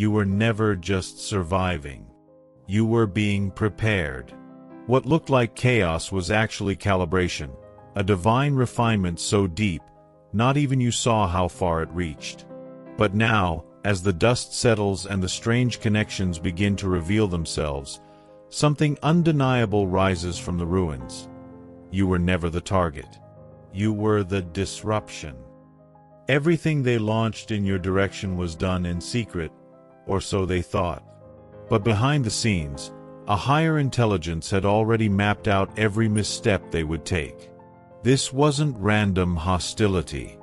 You were never just surviving. You were being prepared. What looked like chaos was actually calibration, a divine refinement so deep, not even you saw how far it reached. But now, as the dust settles and the strange connections begin to reveal themselves, something undeniable rises from the ruins. You were never the target. You were the disruption. Everything they launched in your direction was done in secret, or so they thought. But behind the scenes, a higher intelligence had already mapped out every misstep they would take. This wasn't random hostility.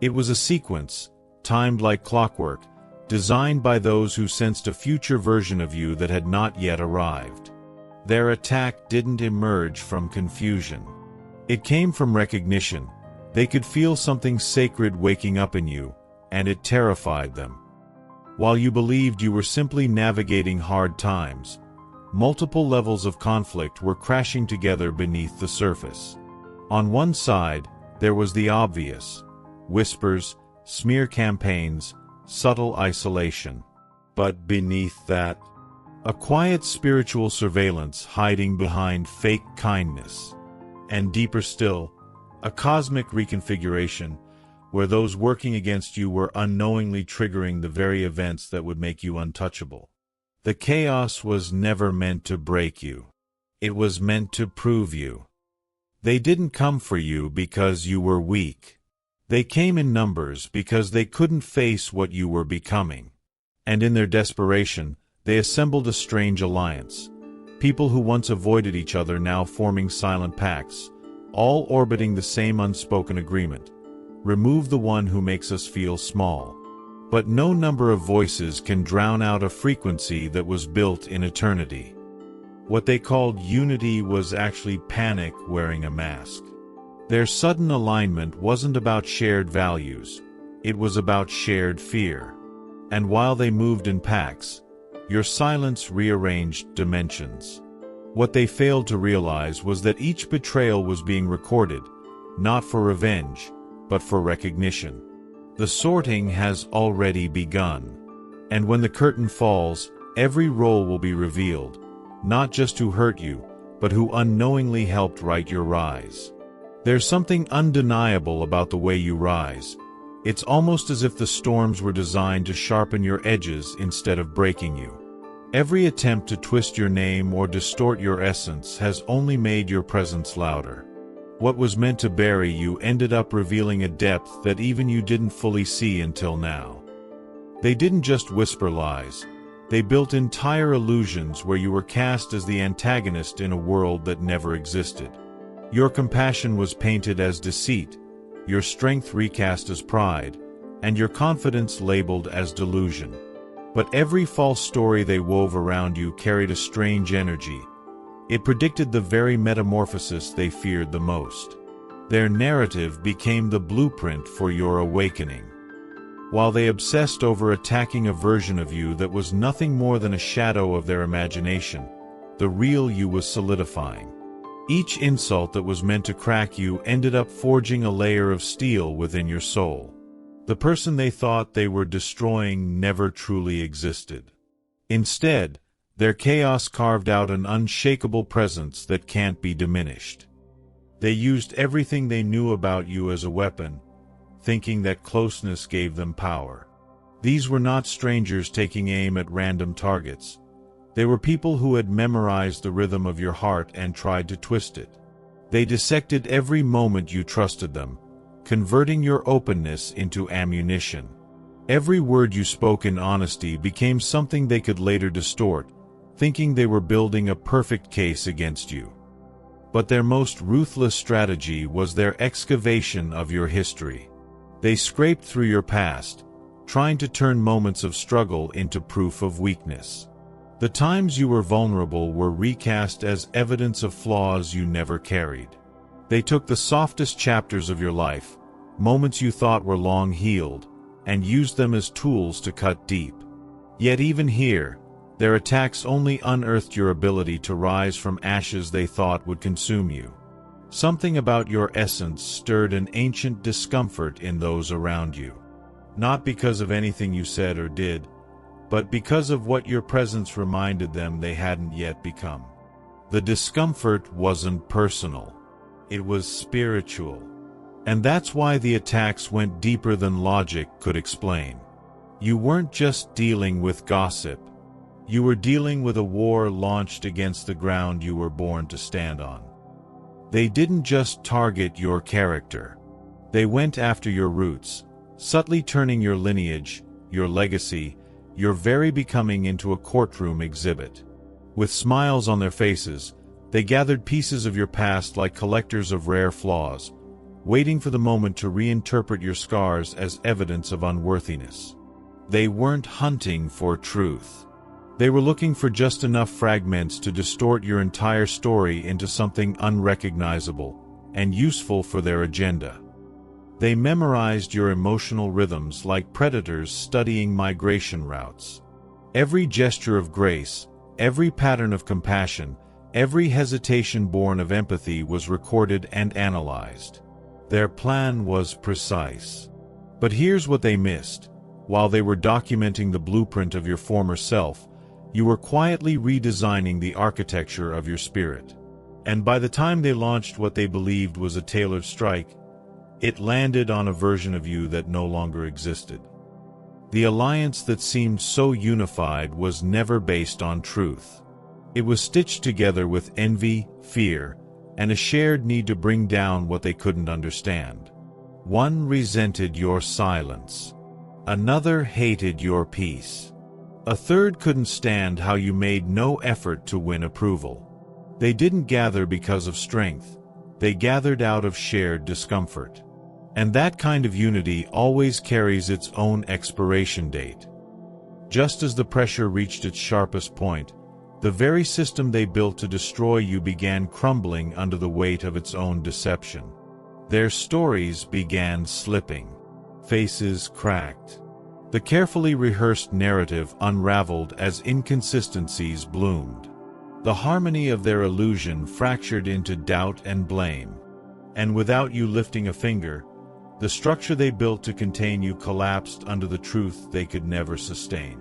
It was a sequence, timed like clockwork, designed by those who sensed a future version of you that had not yet arrived. Their attack didn't emerge from confusion. It came from recognition. They could feel something sacred waking up in you, and it terrified them. While you believed you were simply navigating hard times, multiple levels of conflict were crashing together beneath the surface. On one side, there was the obvious: whispers, smear campaigns, subtle isolation. But beneath that, a quiet spiritual surveillance hiding behind fake kindness. And deeper still, a cosmic reconfiguration where those working against you were unknowingly triggering the very events that would make you untouchable. The chaos was never meant to break you. It was meant to prove you. They didn't come for you because you were weak. They came in numbers because they couldn't face what you were becoming. And in their desperation, they assembled a strange alliance. People who once avoided each other now forming silent pacts, all orbiting the same unspoken agreement. Remove the one who makes us feel small. But no number of voices can drown out a frequency that was built in eternity. What they called unity was actually panic wearing a mask. Their sudden alignment wasn't about shared values, it was about shared fear. And while they moved in packs, your silence rearranged dimensions. What they failed to realize was that each betrayal was being recorded, not for revenge, but for recognition. The sorting has already begun. And when the curtain falls, every role will be revealed, not just who hurt you, but who unknowingly helped write your rise. There's something undeniable about the way you rise. It's almost as if the storms were designed to sharpen your edges instead of breaking you. Every attempt to twist your name or distort your essence has only made your presence louder. What was meant to bury you ended up revealing a depth that even you didn't fully see until now. They didn't just whisper lies. They built entire illusions where you were cast as the antagonist in a world that never existed. Your compassion was painted as deceit, your strength recast as pride, and your confidence labeled as delusion. But every false story they wove around you carried a strange energy. It predicted the very metamorphosis they feared the most. Their narrative became the blueprint for your awakening. While they obsessed over attacking a version of you that was nothing more than a shadow of their imagination, the real you was solidifying. Each insult that was meant to crack you ended up forging a layer of steel within your soul. The person they thought they were destroying never truly existed. Instead, their chaos carved out an unshakable presence that can't be diminished. They used everything they knew about you as a weapon, thinking that closeness gave them power. These were not strangers taking aim at random targets. They were people who had memorized the rhythm of your heart and tried to twist it. They dissected every moment you trusted them, converting your openness into ammunition. Every word you spoke in honesty became something they could later distort, thinking they were building a perfect case against you. But their most ruthless strategy was their excavation of your history. They scraped through your past, trying to turn moments of struggle into proof of weakness. The times you were vulnerable were recast as evidence of flaws you never carried. They took the softest chapters of your life, moments you thought were long healed, and used them as tools to cut deep. Yet even here, their attacks only unearthed your ability to rise from ashes they thought would consume you. Something about your essence stirred an ancient discomfort in those around you. Not because of anything you said or did, but because of what your presence reminded them they hadn't yet become. The discomfort wasn't personal. It was spiritual. And that's why the attacks went deeper than logic could explain. You weren't just dealing with gossip. You were dealing with a war launched against the ground you were born to stand on. They didn't just target your character. They went after your roots, subtly turning your lineage, your legacy, your very becoming into a courtroom exhibit. With smiles on their faces, they gathered pieces of your past like collectors of rare flaws, waiting for the moment to reinterpret your scars as evidence of unworthiness. They weren't hunting for truth. They were looking for just enough fragments to distort your entire story into something unrecognizable and useful for their agenda. They memorized your emotional rhythms like predators studying migration routes. Every gesture of grace, every pattern of compassion, every hesitation born of empathy was recorded and analyzed. Their plan was precise. But here's what they missed. While they were documenting the blueprint of your former self, you were quietly redesigning the architecture of your spirit. And by the time they launched what they believed was a tailored strike, it landed on a version of you that no longer existed. The alliance that seemed so unified was never based on truth. It was stitched together with envy, fear, and a shared need to bring down what they couldn't understand. One resented your silence. Another hated your peace. A third couldn't stand how you made no effort to win approval. They didn't gather because of strength. They gathered out of shared discomfort. And that kind of unity always carries its own expiration date. Just as the pressure reached its sharpest point, the very system they built to destroy you began crumbling under the weight of its own deception. Their stories began slipping. Faces cracked. The carefully rehearsed narrative unraveled as inconsistencies bloomed. The harmony of their illusion fractured into doubt and blame. And without you lifting a finger, the structure they built to contain you collapsed under the truth they could never sustain.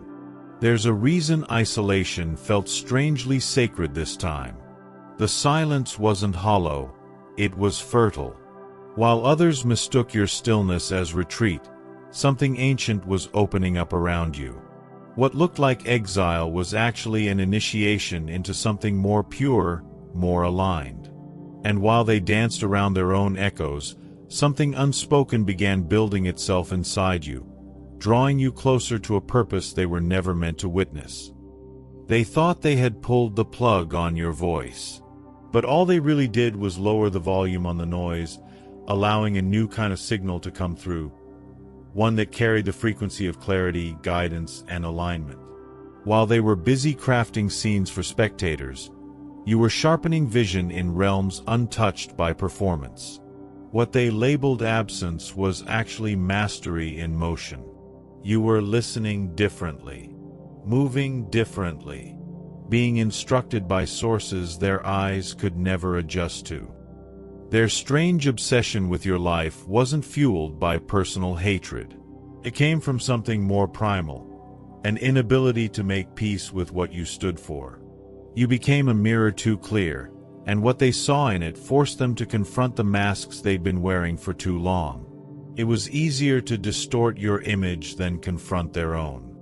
There's a reason isolation felt strangely sacred this time. The silence wasn't hollow, it was fertile. While others mistook your stillness as retreat, something ancient was opening up around you. What looked like exile was actually an initiation into something more pure, more aligned. And while they danced around their own echoes, something unspoken began building itself inside you, drawing you closer to a purpose they were never meant to witness. They thought they had pulled the plug on your voice. But all they really did was lower the volume on the noise, allowing a new kind of signal to come through, one that carried the frequency of clarity, guidance, and alignment. While they were busy crafting scenes for spectators, you were sharpening vision in realms untouched by performance. What they labeled absence was actually mastery in motion. You were listening differently, moving differently, being instructed by sources their eyes could never adjust to. Their strange obsession with your life wasn't fueled by personal hatred. It came from something more primal, an inability to make peace with what you stood for. You became a mirror too clear, and what they saw in it forced them to confront the masks they'd been wearing for too long. It was easier to distort your image than confront their own.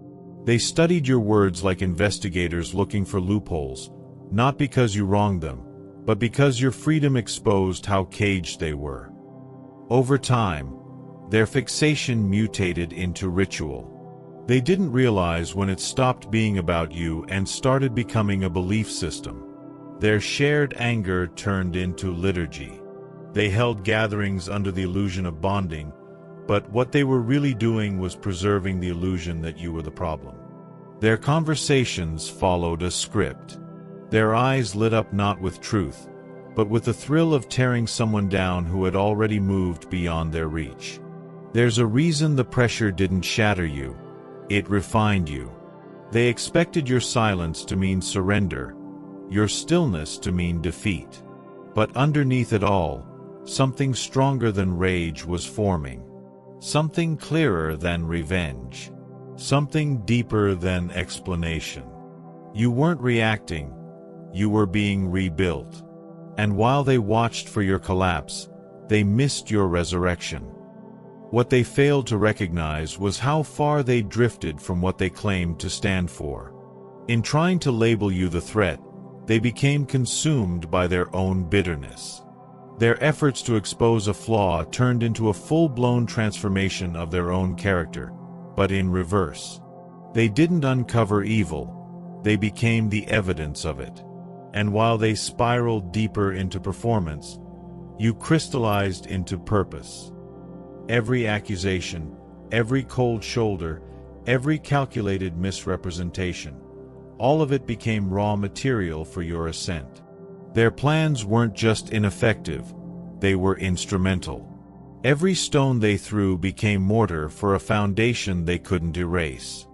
They studied your words like investigators looking for loopholes, not because you wronged them, but because your freedom exposed how caged they were. Over time, their fixation mutated into ritual. They didn't realize when it stopped being about you and started becoming a belief system. Their shared anger turned into liturgy. They held gatherings under the illusion of bonding, but what they were really doing was preserving the illusion that you were the problem. Their conversations followed a script. Their eyes lit up not with truth, but with the thrill of tearing someone down who had already moved beyond their reach. There's a reason the pressure didn't shatter you. It refined you. They expected your silence to mean surrender, your stillness to mean defeat. But underneath it all, something stronger than rage was forming. Something clearer than revenge. Something deeper than explanation. You weren't reacting, you were being rebuilt. And while they watched for your collapse, they missed your resurrection. What they failed to recognize was how far they drifted from what they claimed to stand for. In trying to label you the threat, they became consumed by their own bitterness. Their efforts to expose a flaw turned into a full-blown transformation of their own character, but in reverse. They didn't uncover evil, they became the evidence of it. And while they spiraled deeper into performance, you crystallized into purpose. Every accusation, every cold shoulder, every calculated misrepresentation, all of it became raw material for your ascent. Their plans weren't just ineffective, they were instrumental. Every stone they threw became mortar for a foundation they couldn't erase.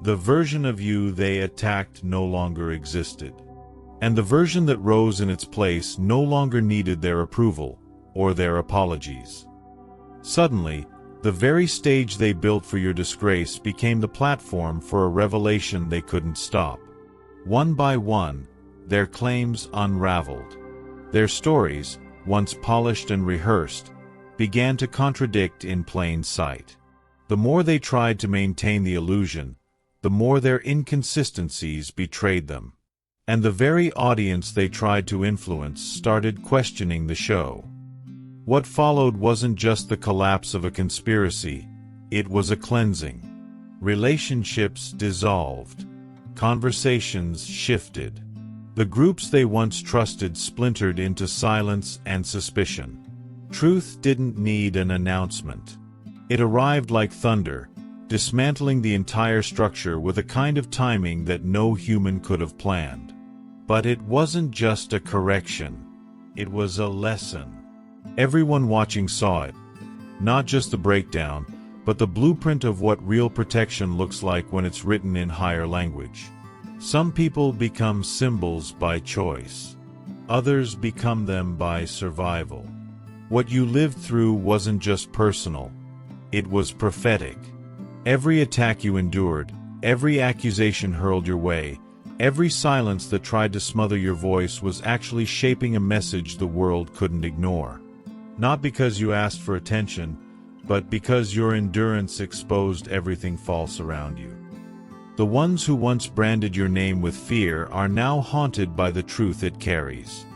The version of you they attacked no longer existed. And the version that rose in its place no longer needed their approval or their apologies. Suddenly, the very stage they built for your disgrace became the platform for a revelation they couldn't stop. One by one, their claims unraveled. Their stories, once polished and rehearsed, began to contradict in plain sight. The more they tried to maintain the illusion, the more their inconsistencies betrayed them. And the very audience they tried to influence started questioning the show. What followed wasn't just the collapse of a conspiracy, it was a cleansing. Relationships dissolved. Conversations shifted. The groups they once trusted splintered into silence and suspicion. Truth didn't need an announcement. It arrived like thunder, dismantling the entire structure with a kind of timing that no human could have planned. But it wasn't just a correction. It was a lesson. Everyone watching saw it. Not just the breakdown, but the blueprint of what real protection looks like when it's written in higher language. Some people become symbols by choice. Others become them by survival. What you lived through wasn't just personal. It was prophetic. Every attack you endured, every accusation hurled your way, every silence that tried to smother your voice was actually shaping a message the world couldn't ignore. Not because you asked for attention, but because your endurance exposed everything false around you. The ones who once branded your name with fear are now haunted by the truth it carries.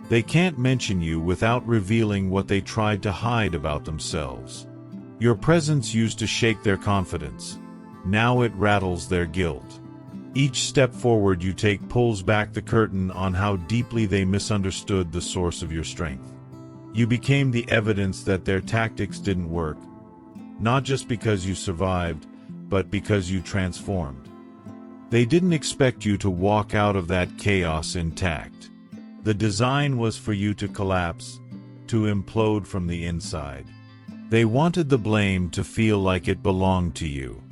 They can't mention you without revealing what they tried to hide about themselves. Your presence used to shake their confidence. Now it rattles their guilt. Each step forward you take pulls back the curtain on how deeply they misunderstood the source of your strength. You became the evidence that their tactics didn't work, not just because you survived, but because you transformed. They didn't expect you to walk out of that chaos intact. The design was for you to collapse, to implode from the inside. They wanted the blame to feel like it belonged to you.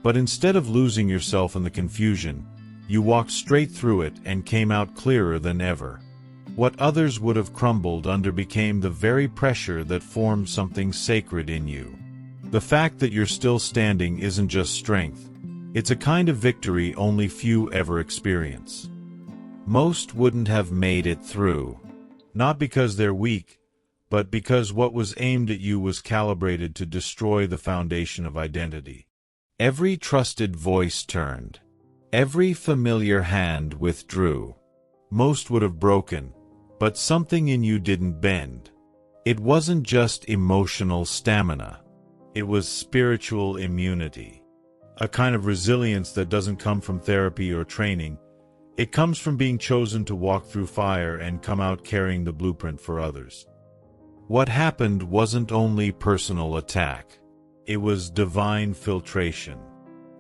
But instead of losing yourself in the confusion, you walked straight through it and came out clearer than ever. What others would have crumbled under became the very pressure that formed something sacred in you. The fact that you're still standing isn't just strength. It's a kind of victory only few ever experience. Most wouldn't have made it through. Not because they're weak, but because what was aimed at you was calibrated to destroy the foundation of identity. Every trusted voice turned. Every familiar hand withdrew. Most would have broken, but something in you didn't bend. It wasn't just emotional stamina. It was spiritual immunity. A kind of resilience that doesn't come from therapy or training. It comes from being chosen to walk through fire and come out carrying the blueprint for others. What happened wasn't only personal attack. It was divine filtration.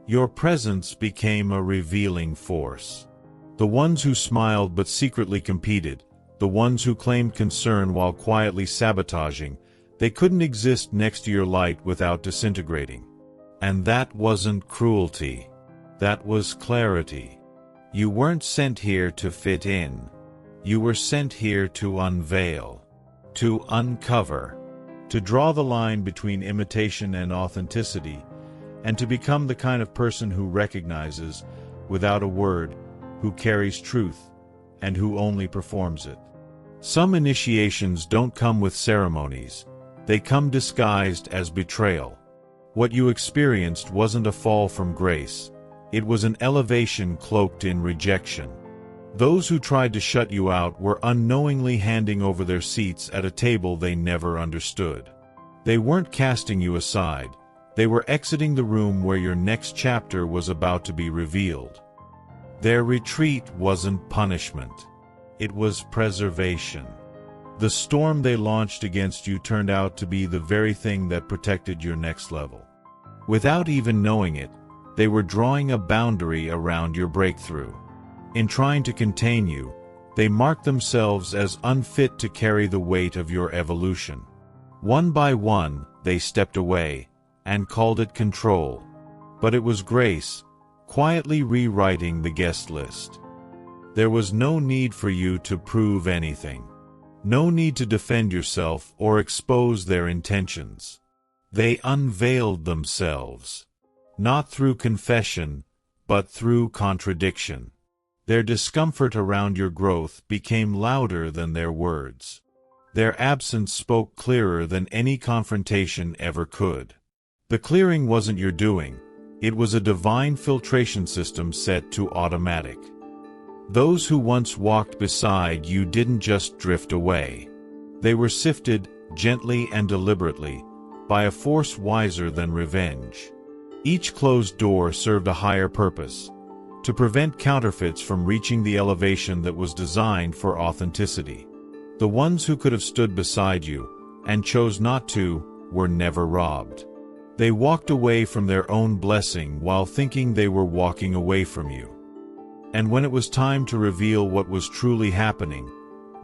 Your presence became a revealing force. The ones who smiled but secretly competed, the ones who claimed concern while quietly sabotaging, they couldn't exist next to your light without disintegrating. And that wasn't cruelty. That was clarity. You weren't sent here to fit in. You were sent here to unveil, to uncover, to draw the line between imitation and authenticity, and to become the kind of person who recognizes, without a word, who carries truth, and who only performs it. Some initiations don't come with ceremonies, they come disguised as betrayal. What you experienced wasn't a fall from grace, it was an elevation cloaked in rejection. Those who tried to shut you out were unknowingly handing over their seats at a table they never understood. They weren't casting you aside, they were exiting the room where your next chapter was about to be revealed. Their retreat wasn't punishment. It was preservation. The storm they launched against you turned out to be the very thing that protected your next level. Without even knowing it, they were drawing a boundary around your breakthrough. In trying to contain you, they marked themselves as unfit to carry the weight of your evolution. One by one, they stepped away, and called it control. But it was grace, quietly rewriting the guest list. There was no need for you to prove anything. No need to defend yourself or expose their intentions. They unveiled themselves. Not through confession, but through contradiction. Their discomfort around your growth became louder than their words. Their absence spoke clearer than any confrontation ever could. The clearing wasn't your doing, it was a divine filtration system set to automatic. Those who once walked beside you didn't just drift away. They were sifted, gently and deliberately, by a force wiser than revenge. Each closed door served a higher purpose, to prevent counterfeits from reaching the elevation that was designed for authenticity. The ones who could have stood beside you, and chose not to, were never robbed. They walked away from their own blessing while thinking they were walking away from you. And when it was time to reveal what was truly happening,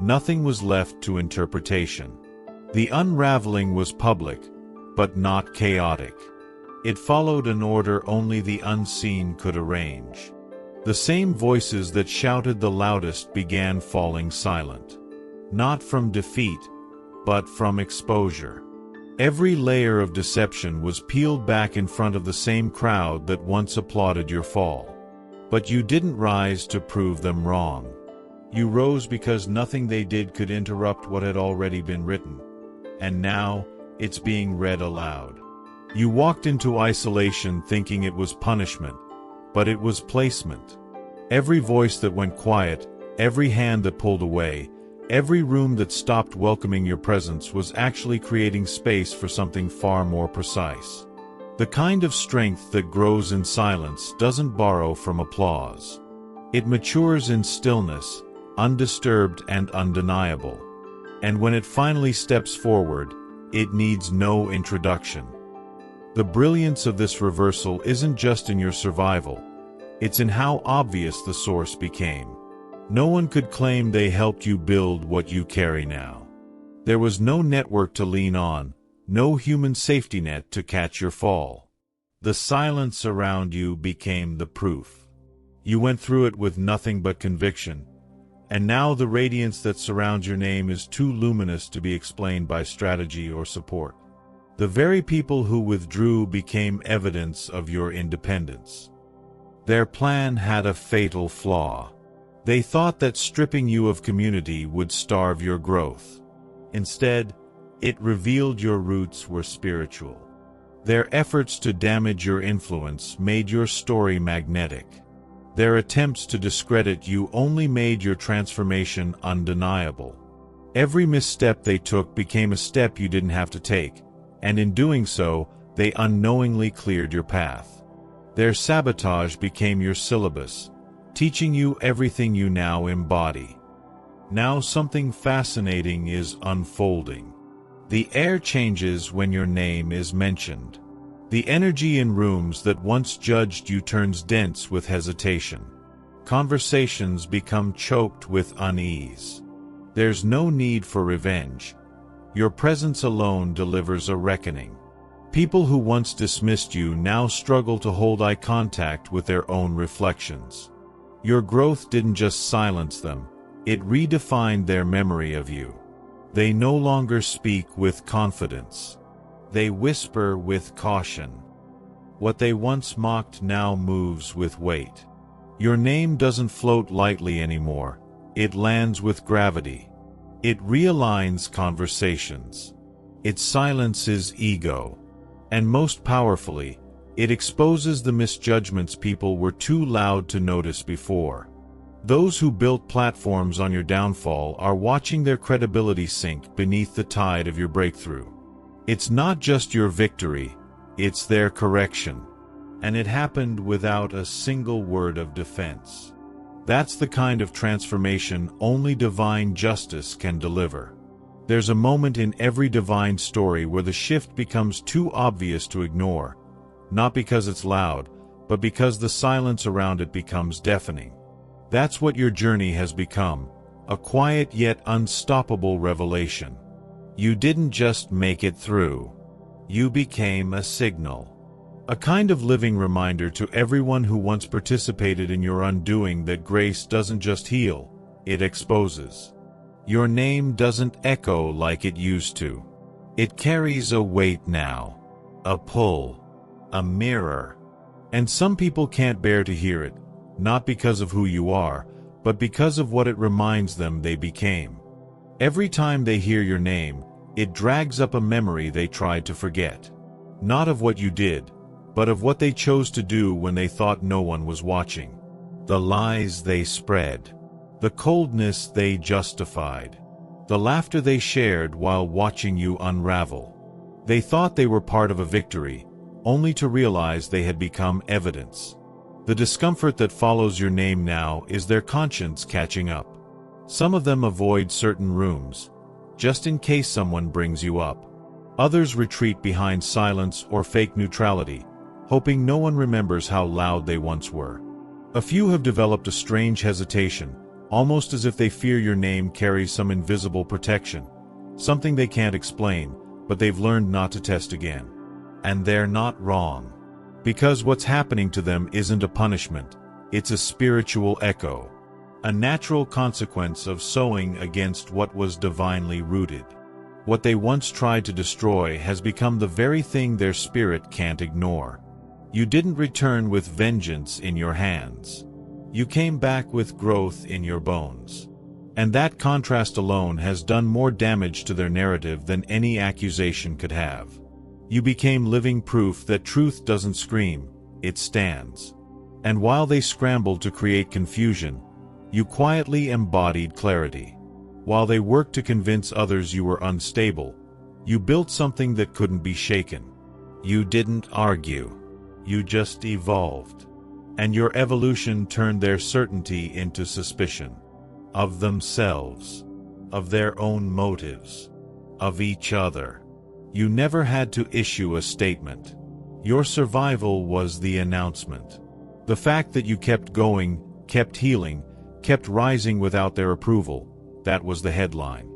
nothing was left to interpretation. The unraveling was public, but not chaotic. It followed an order only the unseen could arrange. The same voices that shouted the loudest began falling silent. Not from defeat, but from exposure. Every layer of deception was peeled back in front of the same crowd that once applauded your fall. But you didn't rise to prove them wrong. You rose because nothing they did could interrupt what had already been written. And now, it's being read aloud. You walked into isolation thinking it was punishment, but it was placement. Every voice that went quiet, every hand that pulled away, every room that stopped welcoming your presence was actually creating space for something far more precise. The kind of strength that grows in silence doesn't borrow from applause. It matures in stillness, undisturbed and undeniable. And when it finally steps forward, it needs no introduction. The brilliance of this reversal isn't just in your survival, it's in how obvious the source became. No one could claim they helped you build what you carry now. There was no network to lean on, no human safety net to catch your fall. The silence around you became the proof. You went through it with nothing but conviction, and now the radiance that surrounds your name is too luminous to be explained by strategy or support. The very people who withdrew became evidence of your independence. Their plan had a fatal flaw. They thought that stripping you of community would starve your growth. Instead, it revealed your roots were spiritual. Their efforts to damage your influence made your story magnetic. Their attempts to discredit you only made your transformation undeniable. Every misstep they took became a step you didn't have to take, and in doing so, they unknowingly cleared your path. Their sabotage became your syllabus, teaching you everything you now embody. Now something fascinating is unfolding. The air changes when your name is mentioned. The energy in rooms that once judged you turns dense with hesitation. Conversations become choked with unease. There's no need for revenge. Your presence alone delivers a reckoning. People who once dismissed you now struggle to hold eye contact with their own reflections. Your growth didn't just silence them, it redefined their memory of you. They no longer speak with confidence. They whisper with caution. What they once mocked now moves with weight. Your name doesn't float lightly anymore. It lands with gravity. It realigns conversations. It silences ego. And most powerfully, it exposes the misjudgments people were too loud to notice before. Those who built platforms on your downfall are watching their credibility sink beneath the tide of your breakthrough. It's not just your victory, it's their correction. And it happened without a single word of defense. That's the kind of transformation only divine justice can deliver. There's a moment in every divine story where the shift becomes too obvious to ignore, not because it's loud, but because the silence around it becomes deafening. That's what your journey has become, a quiet yet unstoppable revelation. You didn't just make it through. You became a signal. A kind of living reminder to everyone who once participated in your undoing that grace doesn't just heal, it exposes. Your name doesn't echo like it used to. It carries a weight now, a pull, a mirror. And some people can't bear to hear it, not because of who you are, but because of what it reminds them they became. Every time they hear your name, it drags up a memory they tried to forget. Not of what you did, but of what they chose to do when they thought no one was watching. The lies they spread. The coldness they justified. The laughter they shared while watching you unravel. They thought they were part of a victory, only to realize they had become evidence. The discomfort that follows your name now is their conscience catching up. Some of them avoid certain rooms, just in case someone brings you up. Others retreat behind silence or fake neutrality, hoping no one remembers how loud they once were. A few have developed a strange hesitation, almost as if they fear your name carries some invisible protection, something they can't explain, but they've learned not to test again. And they're not wrong. Because what's happening to them isn't a punishment, it's a spiritual echo. A natural consequence of sowing against what was divinely rooted. What they once tried to destroy has become the very thing their spirit can't ignore. You didn't return with vengeance in your hands. You came back with growth in your bones. And that contrast alone has done more damage to their narrative than any accusation could have. You became living proof that truth doesn't scream, it stands. And while they scrambled to create confusion, you quietly embodied clarity. While they worked to convince others you were unstable, you built something that couldn't be shaken. You didn't argue. You just evolved. And your evolution turned their certainty into suspicion. Of themselves. Of their own motives. Of each other. You never had to issue a statement. Your survival was the announcement. The fact that you kept going, kept healing, kept rising without their approval, that was the headline.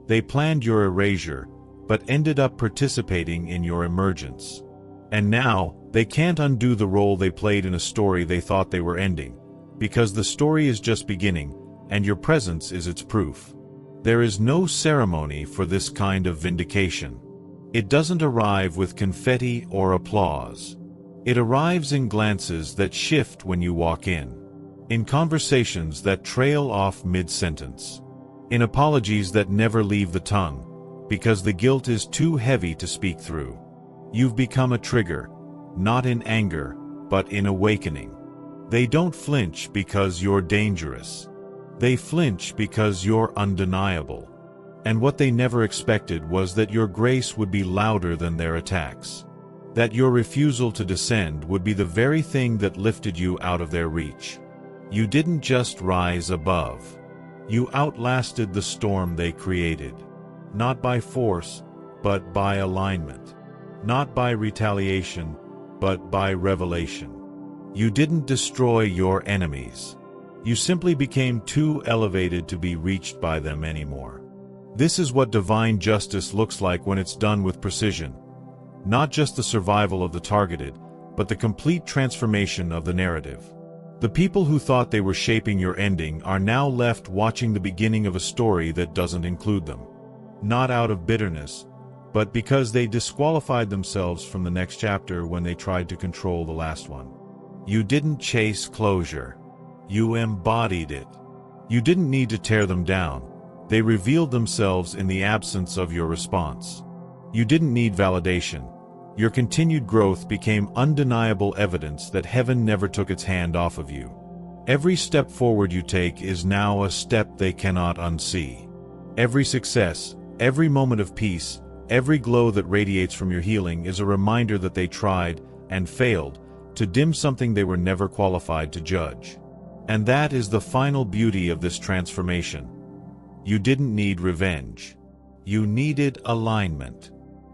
They planned your erasure, but ended up participating in your emergence. And now, they can't undo the role they played in a story they thought they were ending, because the story is just beginning, and your presence is its proof. There is no ceremony for this kind of vindication. It doesn't arrive with confetti or applause. It arrives in glances that shift when you walk in conversations that trail off mid-sentence, in apologies that never leave the tongue, because the guilt is too heavy to speak through. You've become a trigger, not in anger, but in awakening. They don't flinch because you're dangerous. They flinch because you're undeniable. And what they never expected was that your grace would be louder than their attacks. That your refusal to descend would be the very thing that lifted you out of their reach. You didn't just rise above. You outlasted the storm they created. Not by force, but by alignment. Not by retaliation, but by revelation. You didn't destroy your enemies. You simply became too elevated to be reached by them anymore. This is what divine justice looks like when it's done with precision. Not just the survival of the targeted, but the complete transformation of the narrative. The people who thought they were shaping your ending are now left watching the beginning of a story that doesn't include them. Not out of bitterness, but because they disqualified themselves from the next chapter when they tried to control the last one. You didn't chase closure. You embodied it. You didn't need to tear them down. They revealed themselves in the absence of your response. You didn't need validation. Your continued growth became undeniable evidence that heaven never took its hand off of you. Every step forward you take is now a step they cannot unsee. Every success, every moment of peace, every glow that radiates from your healing is a reminder that they tried, and failed, to dim something they were never qualified to judge. And that is the final beauty of this transformation. You didn't need revenge. You needed alignment.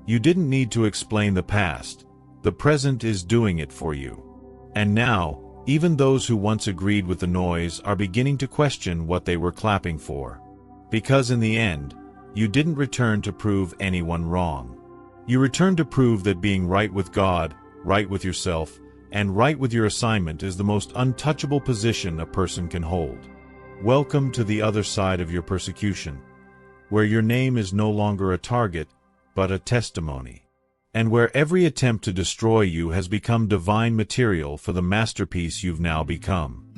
You didn't need to explain the past. The present is doing it for you. And now, even those who once agreed with the noise are beginning to question what they were clapping for. Because in the end, you didn't return to prove anyone wrong. You returned to prove that being right with God, right with yourself, and right with your assignment is the most untouchable position a person can hold. Welcome to the other side of your persecution, where your name is no longer a target, but a testimony, and where every attempt to destroy you has become divine material for the masterpiece you've now become.